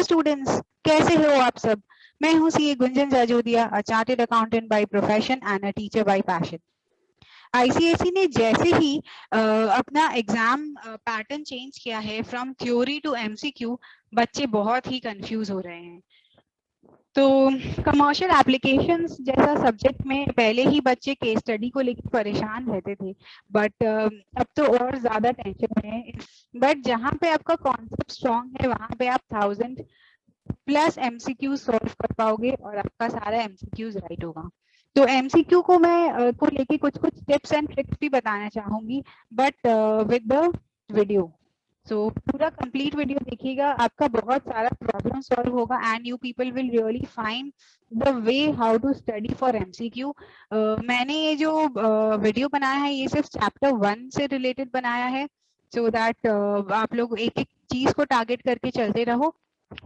Students, कैसे हो आप सब। मैं हूं CA Gunjan Jajodia, a chartered accountant by profession and a teacher bye passion. ICSE ने जैसे ही अपना एग्जाम पैटर्न चेंज किया है फ्रॉम थ्योरी टू एमसीक्यू, बच्चे बहुत ही कंफ्यूज हो रहे हैं। तो कमर्शियल एप्लीकेशंस जैसा सब्जेक्ट में पहले ही बच्चे केस स्टडी को लेकर परेशान रहते थे, बट अब तो और ज्यादा टेंशन में है। बट जहाँ पे आपका कॉन्सेप्ट स्ट्रॉन्ग है वहाँ पे आप 1000+ एमसीक्यू सॉल्व कर पाओगे और आपका सारा एमसीक्यूज राइट होगा। तो एमसीक्यू को मैं को लेके कुछ कुछ टिप्स एंड ट्रिक्स भी बताना चाहूंगी, but with the video. So पूरा कंप्लीट वीडियो देखिएगा, आपका बहुत सारा प्रॉब्लम सॉल्व होगा and you people will really find the way how to study for MCQ. मैंने ये जो वीडियो बनाया है ये सिर्फ चैप्टर 1 से रिलेटेड बनाया है, सो दैट आप लोग एक एक चीज को टारगेट करके चलते रहो।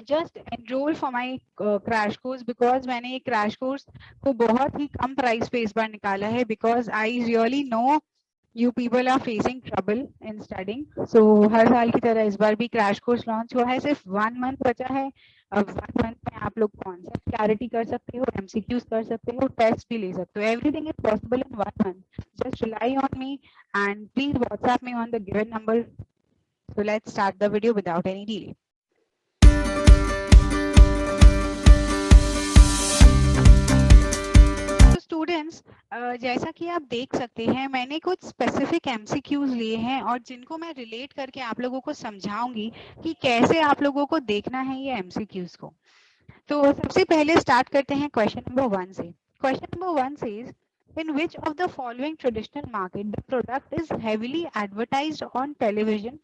Just enrol for my crash course, because मैंने ये क्रैश कोर्स को बहुत ही कम प्राइस पे इस बार निकाला है, because I really know you people are facing trouble in studying. So हर साल की तरह इस बार भी क्रैश कोर्स लॉन्च हुआ है, सिर्फ 1 मंथ बचा है। अब 1 मंथ में आप लोग कॉन्सेप्ट क्लैरिटी कर सकते हो, एमसीक्यूज कर सकते हो, टेस्ट भी ले सकते हो। Everything is possible in 1 month. Just rely on me and please WhatsApp me on the given number. So let's start the video without any delay. Students, जैसा कि आप देख सकते हैं मैंने कुछ स्पेसिफिक एमसीक्यूज लिए हैं और जिनको मैं रिलेट करके आप लोगों को समझाऊंगी कि कैसे आप लोगों को देखना है ये एमसीक्यूज को। तो सबसे पहले स्टार्ट करते हैं क्वेश्चन नंबर 1 से। Question number 1 says, in which of the following traditional market the product is heavily advertised on television?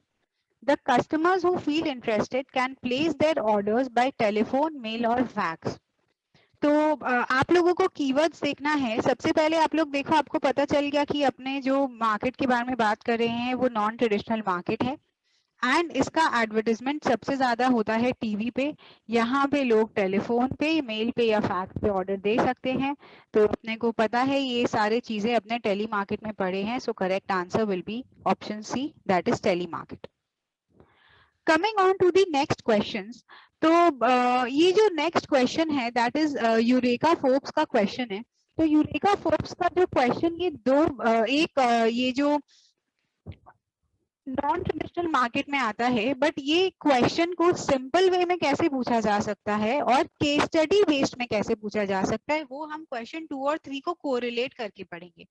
The customers who feel interested can place their orders by telephone, mail or fax. तो आप लोगों को keywords देखना है। सबसे पहले आप लोग देखो, आपको पता चल गया कि अपने जो मार्केट के बारे में बात कर रहे हैं वो नॉन ट्रेडिशनल मार्केट है एंड इसका एडवर्टाइजमेंट सबसे ज्यादा होता है टीवी पे। यहाँ पे लोग टेलीफोन पे, मेल पे या फैक्स पे ऑर्डर दे सकते हैं। तो अपने को पता है ये सारे चीजें अपने टेली मार्केट में पड़े हैं। So correct answer will be option C, that is tele market. Coming on to the next questions, तो ये जो नेक्स्ट क्वेश्चन है दैट इज यूरेका फोर्ब्स का क्वेश्चन है। तो यूरेका फोर्ब्स का जो क्वेश्चन ये दो ये जो नॉन ट्रेडिशनल मार्केट में आता है, बट ये क्वेश्चन को सिंपल वे में कैसे पूछा जा सकता है और केस स्टडी बेस्ड में कैसे पूछा जा सकता है वो हम क्वेश्चन 2 और 3 को कोरिलेट करके पढ़ेंगे।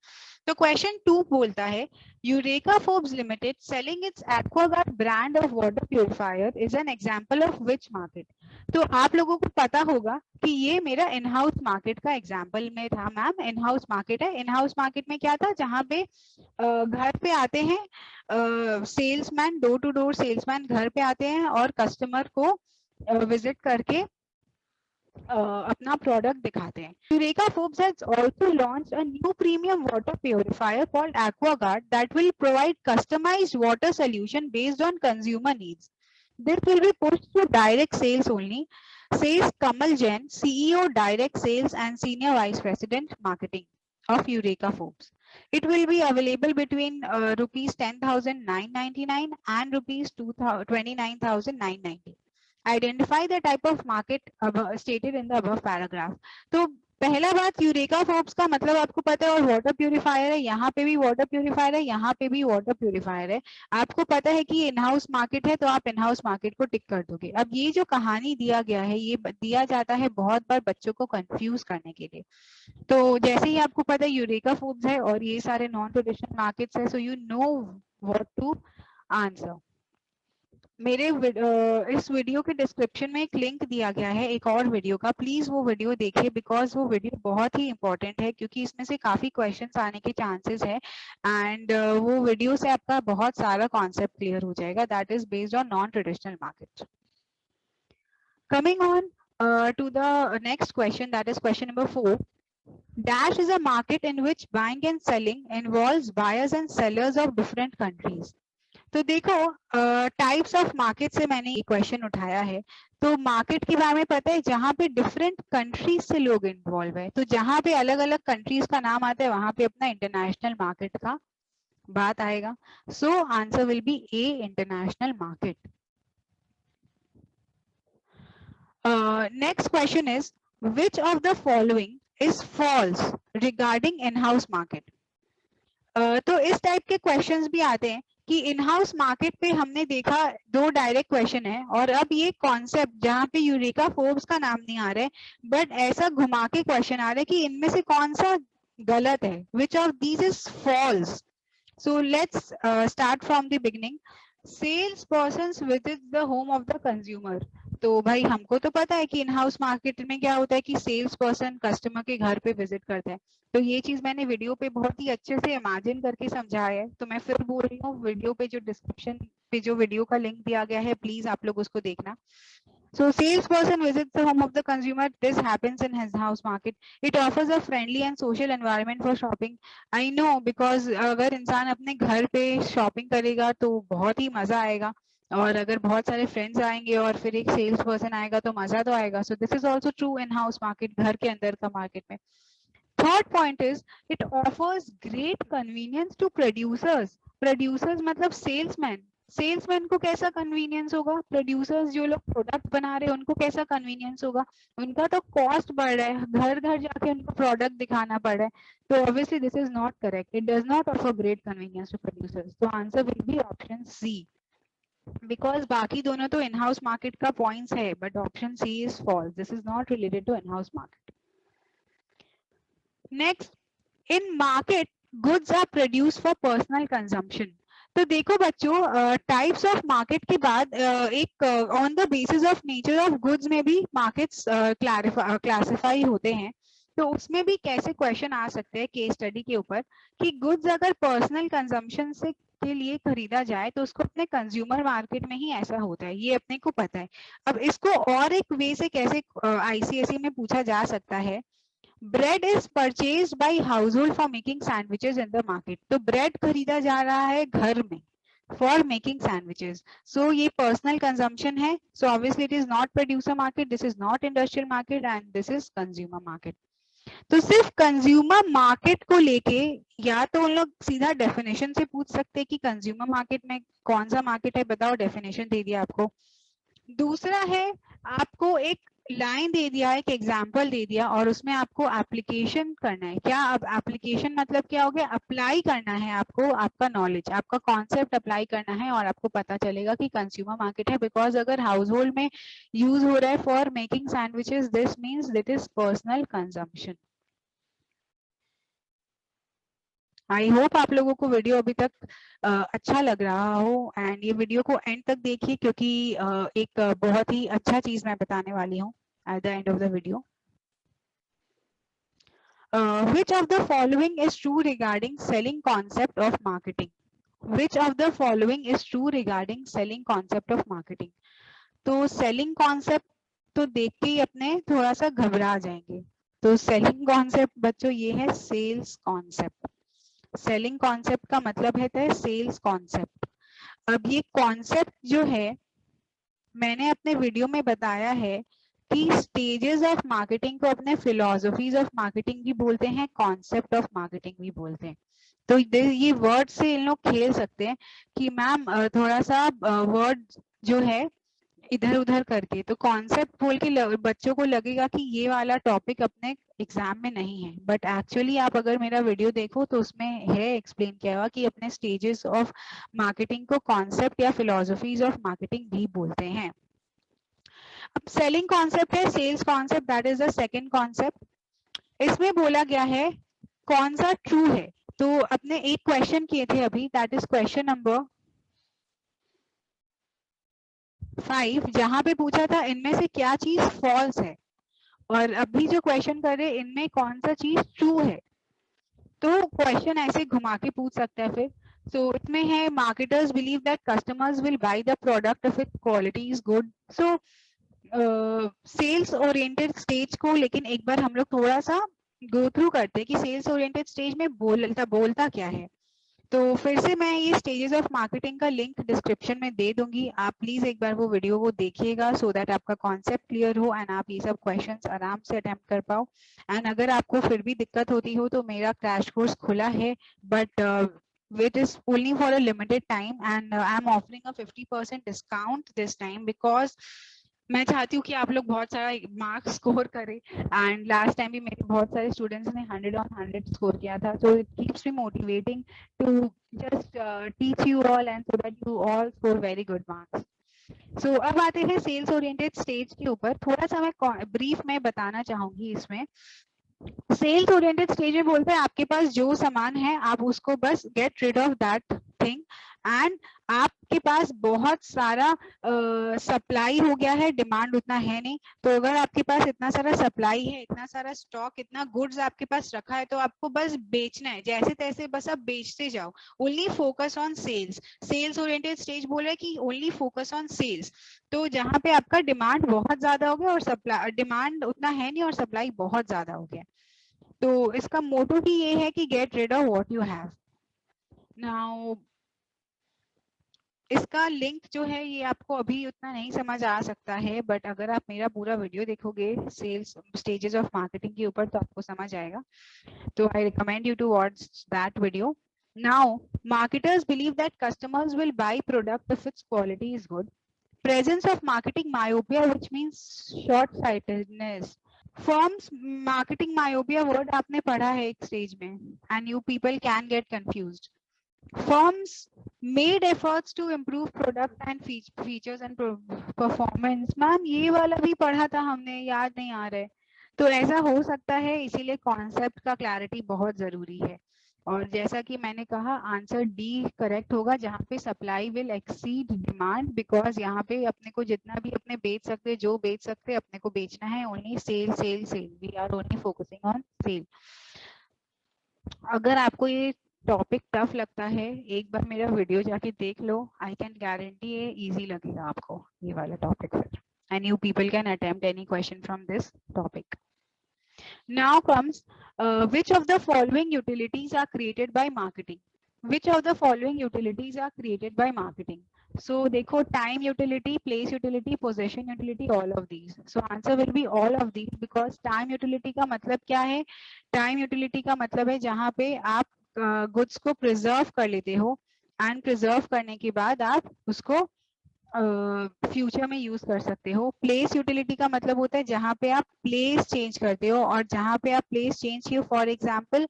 तो क्वेश्चन 2 बोलता है, eureka Forbes limited selling it's Aquaguard brand of water purifier is an example of which market? तो आप लोगों को पता होगा कि ये मेरा इन हाउस मार्केट का एग्जाम्पल में था। मैम इन हाउस मार्केट है। इन हाउस मार्केट में क्या था, जहाँ पे घर पे आते हैं salesman, door to door salesman घर पे आते हैं और कस्टमर को विजिट करके अपना प्रोडक्ट दिखाते हैं। Eureka Forbes has also launched a new premium water purifier called AquaGuard that will provide customized water solution based on consumer needs. This will be pushed to direct sales only, says Kamal Jain, CEO Direct Sales and Senior Vice President Marketing of Eureka Forbes. It will be available between rupees 10,999 and rupees 29,990. Identify the type of market stated in the above paragraph. तो पहला बात, eureka Forbes का मतलब आपको पता है, और water purifier है। यहाँ पे भी वाटर प्यूरिफायर है, यहाँ पे भी वाटर प्यूरिफायर है। आपको पता है कि इन हाउस मार्केट है, तो आप इन हाउस मार्केट को टिक कर दोगे। अब ये जो कहानी दिया गया है ये दिया जाता है बहुत बार बच्चों को कंफ्यूज करने के लिए। तो जैसे ही आपको पता है यूरेका फोर्ब्स है और ये सारे नॉन ट्रेडिशनल मार्केट्स है, so you know what to answer. मेरे इस वीडियो के डिस्क्रिप्शन में एक लिंक दिया गया है एक और वीडियो का, प्लीज वो वीडियो देखिए, बिकॉज वो वीडियो बहुत ही इंपॉर्टेंट है क्योंकि इसमें से काफी क्वेश्चंस आने के चांसेस है एंड वो वीडियो से आपका बहुत सारा कॉन्सेप्ट क्लियर हो जाएगा, that is based on non traditional market. Coming on to the next question, that is question number 4. Dash is a market in which buying and selling involves buyers and sellers of different countries. तो देखो types of market से मैंने ये question उठाया है। तो market के बारे में पता है जहाँ पे डिफरेंट कंट्रीज से लोग इन्वॉल्व है, तो जहाँ पे अलग अलग कंट्रीज का नाम आता है वहां पे अपना इंटरनेशनल मार्केट का बात आएगा। So answer will B A, international market. Next question is, which of the following is false regarding in-house market? तो इस टाइप के क्वेश्चंस भी आते हैं कि इन हाउस मार्केट पे हमने देखा दो डायरेक्ट क्वेश्चन है और अब ये कॉन्सेप्ट जहाँ पे यूरेका फोर्ब्स का नाम नहीं आ रहा है बट ऐसा घुमा के क्वेश्चन आ रहा है कि इनमें से कौन सा गलत है, which of these is false. So let's start from the beginning. Sales persons visit the home of the consumer. तो भाई हमको तो पता है कि इन हाउस मार्केट में क्या होता है कि सेल्स पर्सन कस्टमर के घर पे विजिट करता है. तो ये चीज मैंने वीडियो पे बहुत ही अच्छे से इमेजिन करके समझाया है. तो मैं फिर बोल रही हूँ, वीडियो पे जो डिस्क्रिप्शन पे जो वीडियो का लिंक दिया गया है प्लीज आप लोग उसको देखना. So salesperson visits the home of the consumer. This happens in his house market. It offers a friendly and social environment for shopping. I know because अगर इंसान अपने घर पे शॉपिंग करेगा तो बहुत ही मजा आएगा और अगर बहुत सारे फ्रेंड्स आएंगे और फिर एक सेल्स पर्सन आएगा तो मजा तो आएगा. So this is also true in house market, घर के अंदर का मार्केट में. Third point is it offers great convenience to producers. Producers मतलब salesman. सेल्समैन को कैसा कन्वीनियंस होगा, प्रोड्यूसर्स जो लोग प्रोडक्ट बना रहे हैं उनको कैसा कन्वीनियंस होगा, उनका तो कॉस्ट बढ़ रहा है, घर घर जाके उनको प्रोडक्ट दिखाना पड़ रहा है. तो obviously this is not correct. It does not offer great convenience to producers. तो answer will be option C, because बाकी दोनों तो इन हाउस मार्केट का पॉइंट्स है but option C is false. This is not related to in house market. Next, in market goods are produce for personal consumption. तो देखो बच्चों, types of market के बाद एक on the basis of nature of goods में भी markets classify होते हैं. तो उसमें भी कैसे क्वेश्चन आ सकते हैं केस स्टडी के ऊपर कि गुड्स अगर पर्सनल कंजम्पशन से के लिए खरीदा जाए तो उसको अपने कंज्यूमर मार्केट में ही ऐसा होता है, ये अपने को पता है. अब इसको और एक वे से कैसे आईसीएसई में पूछा जा सकता है, bread is purchased bye household for making sandwiches in the market. तो ब्रेड खरीदा जा रहा है घर में फॉर मेकिंग सैंडविचेस. सो ये पर्सनल कंजम्पशन है. So obviously it is not producer market, this is not industrial market and this is consumer market. तो सिर्फ कंज्यूमर मार्केट को लेके या तो उन लोग सीधा डेफिनेशन से पूछ सकते हैं कि कंज्यूमर मार्केट में कौन सा मार्केट है, बताओ, डेफिनेशन दे दिया आपको. दूसरा है आपको एक लाइन दे दिया, एक एग्जाम्पल दे दिया और उसमें आपको एप्लीकेशन करना है. क्या अब एप्लीकेशन मतलब क्या हो गया, अप्लाई करना है आपको, आपका नॉलेज, आपका कॉन्सेप्ट अप्लाई करना है और आपको पता चलेगा कि कंज्यूमर मार्केट है. बिकॉज अगर हाउस होल्ड में यूज हो रहा है for making sandwiches, this means that is personal consumption. I hope आप लोगों को वीडियो अभी तक अच्छा लग रहा हो एंड ये वीडियो को एंड तक देखिए क्योंकि एक बहुत ही अच्छा चीज मैं बताने वाली हूँ at the end of the video. Which of the following is true regarding selling concept of marketing? Which of the following is true regarding selling concept of marketing? तो selling concept तो देख के ही अपने थोड़ा सा घबरा जाएंगे. तो selling concept बच्चों ये है sales concept. सेलिंग कॉन्सेप्ट का मतलब है सेल्स कॉन्सेप्ट. अब ये कॉन्सेप्ट जो है मैंने अपने वीडियो में बताया है कि स्टेजेस ऑफ मार्केटिंग को अपने फिलोसफीज ऑफ मार्केटिंग भी बोलते हैं, कॉन्सेप्ट ऑफ मार्केटिंग भी बोलते हैं. तो ये वर्ड से इन लोग खेल सकते हैं कि मैम थोड़ा सा वर्ड जो है इधर उधर करके, तो कॉन्सेप्ट बोल के बच्चों को लगेगा कि ये वाला टॉपिक अपने एग्जाम में नहीं है बट एक्चुअली आप अगर मेरा वीडियो देखो तो उसमें है एक्सप्लेन किया हुआ कि अपने स्टेजेस ऑफ मार्केटिंग को कॉन्सेप्ट या फिलोसफीज ऑफ मार्केटिंग भी बोलते हैं. अब सेलिंग कॉन्सेप्ट है, sales concept, that is the second concept. इसमें बोला गया है कौन सा ट्रू है. तो अपने एक क्वेश्चन किए थे अभी, दैट इज क्वेश्चन नंबर 5, जहां पे पूछा था इनमें से क्या चीज फॉल्स है और अभी जो क्वेश्चन कर रहे इनमें कौन सा चीज ट्रू है. तो क्वेश्चन ऐसे घुमा के पूछ सकता है फिर. सो इसमें है marketers believe that customers will buy the product if it quality is good. So sales oriented stage को लेकिन एक बार हम लोग थोड़ा सा गो थ्रू करते हैं कि सेल्स ओरिएंटेड स्टेज में बोलता क्या है. तो फिर से मैं ये स्टेजेस ऑफ मार्केटिंग का लिंक डिस्क्रिप्शन में दे दूंगी, आप प्लीज एक बार वो वीडियो को देखिएगा सो दैट आपका कॉन्सेप्ट क्लियर हो एंड आप ये सब क्वेश्चंस आराम से अटेम्प्ट कर पाओ. एंड अगर आपको फिर भी दिक्कत होती हो तो मेरा क्रैश कोर्स खुला है but it is only for a limited time and I am offering a 50% discount this time because मैं चाहती हूँ कि आप लोग बहुत सारा मार्क्स स्कोर करें, एंड लास्ट टाइम भी मेरे बहुत सारे स्टूडेंट्स ने 100 on 100 स्कोर किया था, so it keeps me motivating to just teach you all and so that you all score very good marks. So अब आते हैं सेल्स ओरिएंटेड स्टेज के ऊपर, थोड़ा सा मैं ब्रीफ में बताना चाहूंगी इसमें। सेल्स ओरिएंटेड स्टेज में बोलते हैं आपके पास जो सामान है आप उसको बस get rid of that thing, and आपके पास बहुत सारा सप्लाई हो गया है, डिमांड उतना है नहीं। तो अगर आपके पास इतना सारा सप्लाई है, इतना सारा स्टॉक, इतना गुड्स आपके पास रखा है, तो आपको बस बेचना है, जैसे तैसे बस आप बेचते जाओ। Only focus on sales. Sales oriented stage बोल रहा है कि ओनली फोकस ऑन सेल्स। तो जहाँ पे आपका डिमांड बहुत ज्यादा हो गया और सप्लाई, डिमांड उतना है नहीं और सप्लाई बहुत ज्यादा हो गया, तो इसका मोटो ही ये है कि get rid of what you have. Now इसका लिंक जो है ये आपको अभी उतना नहीं समझ आ सकता है, बट अगर आप मेरा पूरा वीडियो देखोगे सेल्स स्टेजेस ऑफ मार्केटिंग के ऊपर तो आपको समझ आएगा। तो I recommend you to watch that video. Now marketers believe that customers will buy product if it's quality is good. Presence of marketing myopia, which means short-sightedness. Firms marketing myopia word आपने पढ़ा है एक stage में, and you people can get confused. Firms made efforts to improve product and features and performance. Ma'am ये वाला भी पढ़ा था हमने, याद नहीं आ रहा है। तो ऐसा हो सकता है, इसीलिए कॉन्सेप्ट का क्लैरिटी बहुत जरूरी है। और जैसा कि मैंने कहा आंसर डी करेक्ट होगा, जहाँ पे supply will exceed demand, because यहाँ पे अपने को जितना भी अपने बेच सकते, जो बेच सकते अपने को बेचना है, only sale sale sale, we are only focusing on sale. अगर आपको ये टॉपिक टफ लगता है, एक बार मेरा वीडियो जाके देख लो, आई कैन गारंटी ये इजी लगेगा आपको ये वाला टॉपिक फिर, and you people can attempt any question from this topic. Now comes which of the following utilities are created by marketing? Which of the following utilities are created by marketing? So देखो, time utility, place utility, possession utility, all of these. So answer will be all of these, because time utility का मतलब क्या है? Time utility का मतलब है जहाँ पे आप goods को preserve कर लेते हो, and preserve करने के बाद आप उसको फ्यूचर में यूज कर सकते हो। प्लेस यूटिलिटी का मतलब होता है जहाँ पे आप प्लेस चेंज करते हो, और जहाँ पे आप प्लेस चेंज किए, फॉर एग्जाम्पल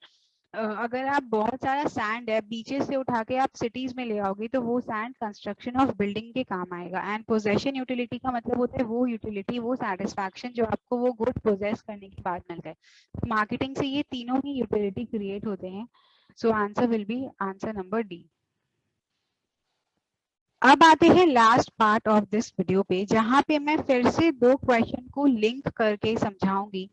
अगर आप बहुत सारा सैंड है बीचेस से उठा के आप सिटीज में ले आओगे, तो वो सैंड कंस्ट्रक्शन ऑफ बिल्डिंग के काम आएगा। एंड पोजेशन यूटिलिटी का मतलब होता है वो यूटिलिटी, वो सेटिस्फैक्शन जो आपको वो गुड पोजेस करने के बाद मिलता है। मार्केटिंग से ये तीनों ही यूटिलिटी क्रिएट होते हैं। So answer will B answer number D. अब आते हैं last part of this video पे, जहां पे मैं फिर से दो क्वेश्चन को लिंक करके समझाऊंगी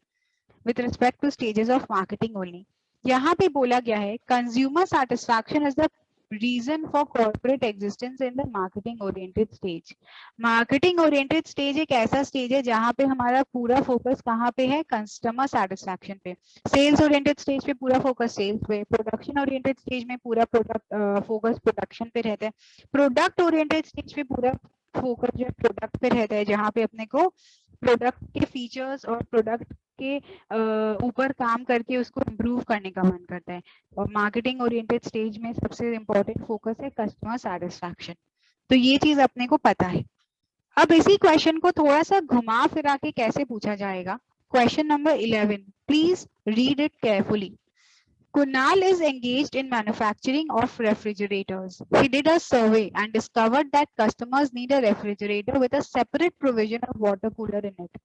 with respect to stages of marketing only. यहाँ पे बोला गया है consumer satisfaction is the reason for corporate existence in the marketing oriented stage. Marketing oriented stage एक ऐसा स्टेज है जहाँ पे हमारा पूरा फोकस कहाँ पे है? कस्टमर सेटिस्फैक्शन पे। सेल्स ओरिएंटेड स्टेज पे पूरा फोकस सेल्स पे, प्रोडक्शन ओरिएंटेड स्टेज में पूरा प्रोडक्ट फोकस प्रोडक्शन पे रहता है, प्रोडक्ट ओरिएंटेड स्टेज पे पूरा फोकस जो है प्रोडक्ट पे रहता है, जहाँ पे अपने को प्रोडक्ट के फीचर्स और प्रोडक्ट के ऊपर काम करके उसको इम्प्रूव करने का मन करता है। और मार्केटिंग ओरिएंटेड स्टेज में सबसे इम्पोर्टेंट फोकस है कस्टमर सेटिस्फैक्शन। तो ये चीज अपने को पता है। अब इसी क्वेश्चन को थोड़ा सा घुमा फिरा के कैसे पूछा जाएगा? Question number 11, please read it carefully. Kunal is engaged in manufacturing of refrigerators. He did a survey and discovered that customers need a refrigerator with a separate provision of water cooler in it.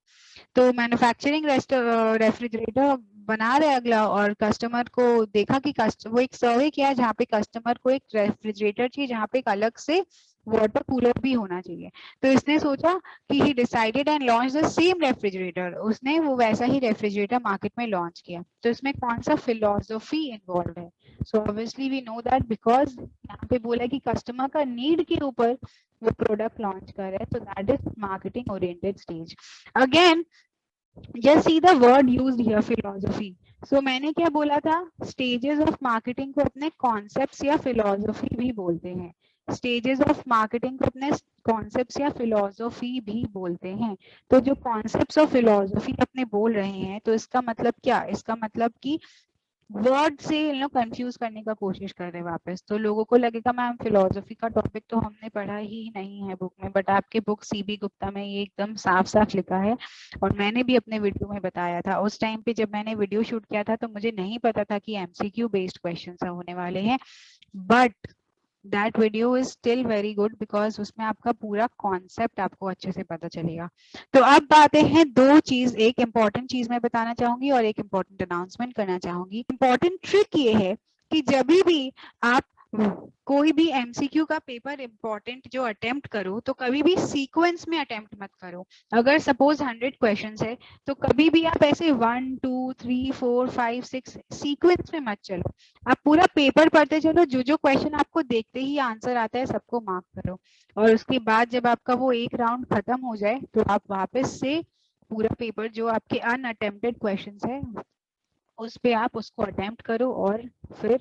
तो manufacturing refrigerator बना रहे अगला, और customer को देखा कि वो एक सर्वे किया जहाँ पे कस्टमर को एक रेफ्रिजरेटर चाहिए जहाँ पे एक अलग से वाटर कूलर भी होना चाहिए। तो इसने सोचा कि he decided and launch the same refrigerator, उसने वो वैसा ही रेफ्रिजरेटर मार्केट में लॉन्च किया। तो इसमें कौन सा फिलॉसफी इन्वॉल्व है? So obviously we know that, because यहाँ पे बोला कि कस्टमर का नीड के ऊपर वो प्रोडक्ट लॉन्च कर रहे हैं, तो that is marketing oriented stage. Again just see the word used here, philosophy. So मैंने क्या बोला था? stages of marketing को अपने concepts या philosophy भी बोलते हैं। stages of marketing को अपने concepts या philosophy भी बोलते हैं। तो जो concepts और philosophy अपने बोल रहे हैं, तो इसका मतलब क्या? इसका मतलब कि वर्ड से कंफ्यूज करने का कोशिश कर रहे हैं वापस, तो लोगों को लगेगा मैम फिलोसफी का टॉपिक तो हमने पढ़ा ही नहीं है बुक में, बट आपके बुक सीबी गुप्ता में ये एकदम साफ साफ लिखा है। और मैंने भी अपने वीडियो में बताया था, उस टाइम पे जब मैंने वीडियो शूट किया था तो मुझे नहीं पता था कि एमसीक्यू बेस्ड क्वेश्चन होने वाले हैं, but that video is still very good because उसमें आपका पूरा कॉन्सेप्ट आपको अच्छे से पता चलेगा। तो अब आते हैं दो चीज, एक इम्पॉर्टेंट चीज मैं बताना चाहूंगी और एक इम्पॉर्टेंट अनाउंसमेंट करना चाहूंगी। इम्पॉर्टेंट ट्रिक ये है कि जब भी आप कोई भी एमसीक्यू का पेपर इम्पोर्टेंट जो अटेम्प्ट करो तो कभी भी सीक्वेंस में अटेम्प्ट मत करो। अगर सपोज 100 क्वेश्चंस है तो कभी भी आप ऐसे 1 2 3 4 5 6 सीक्वेंस में मत चलो, आप पूरा पेपर पढ़ते चलो, जो जो क्वेश्चन आपको देखते ही आंसर आता है सबको मार्क करो, और उसके बाद जब आपका वो एक राउंड खत्म हो जाए तो आप वापस से पूरा पेपर जो आपके अनअटेम्प्टेड क्वेश्चंस है उस पे आप उसको अटेम्प्ट करो और फिर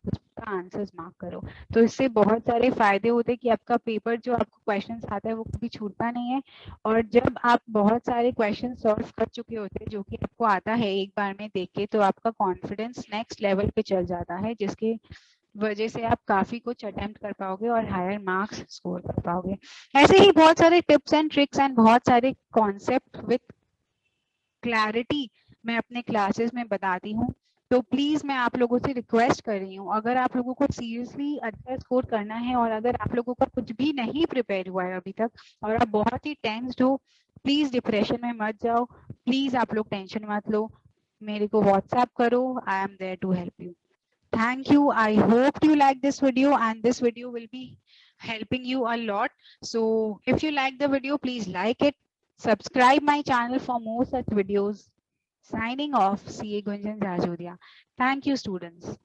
उसका आंसर्स मार्क करो। तो इससे बहुत सारे फायदे होते हैं कि आपका पेपर जो आपको क्वेश्चंस आता है वो कभी छूटता नहीं है, और जब आप बहुत सारे क्वेश्चन सॉल्व कर चुके होते हैं जो कि आपको आता है एक बार में देख के, तो आपका कॉन्फिडेंस नेक्स्ट लेवल पे चल जाता है, जिसके वजह से आप काफी कुछ अटेम्प्ट कर पाओगे और हायर मार्क्स स्कोर कर पाओगे। ऐसे ही बहुत सारे टिप्स एंड ट्रिक्स एंड बहुत सारे कॉन्सेप्ट विद क्लैरिटी मैं अपने क्लासेस में बताती हूँ। तो प्लीज मैं आप लोगों से रिक्वेस्ट कर रही हूँ, अगर आप लोगों को सीरियसली अच्छा स्कोर करना है और अगर आप लोगों का कुछ भी नहीं प्रिपेयर हुआ है अभी तक और आप बहुत ही टेंस्ड हो, प्लीज डिप्रेशन में मत जाओ, प्लीज आप लोग टेंशन मत लो, मेरे को व्हाट्सएप करो, I am there to help you. Thank you. I hope you like this video and this video will be helping you a lot. So if you like the video, please like it. Subscribe my channel for more such videos. Signing off, CA Gunjan Jajodia. Thank you, students.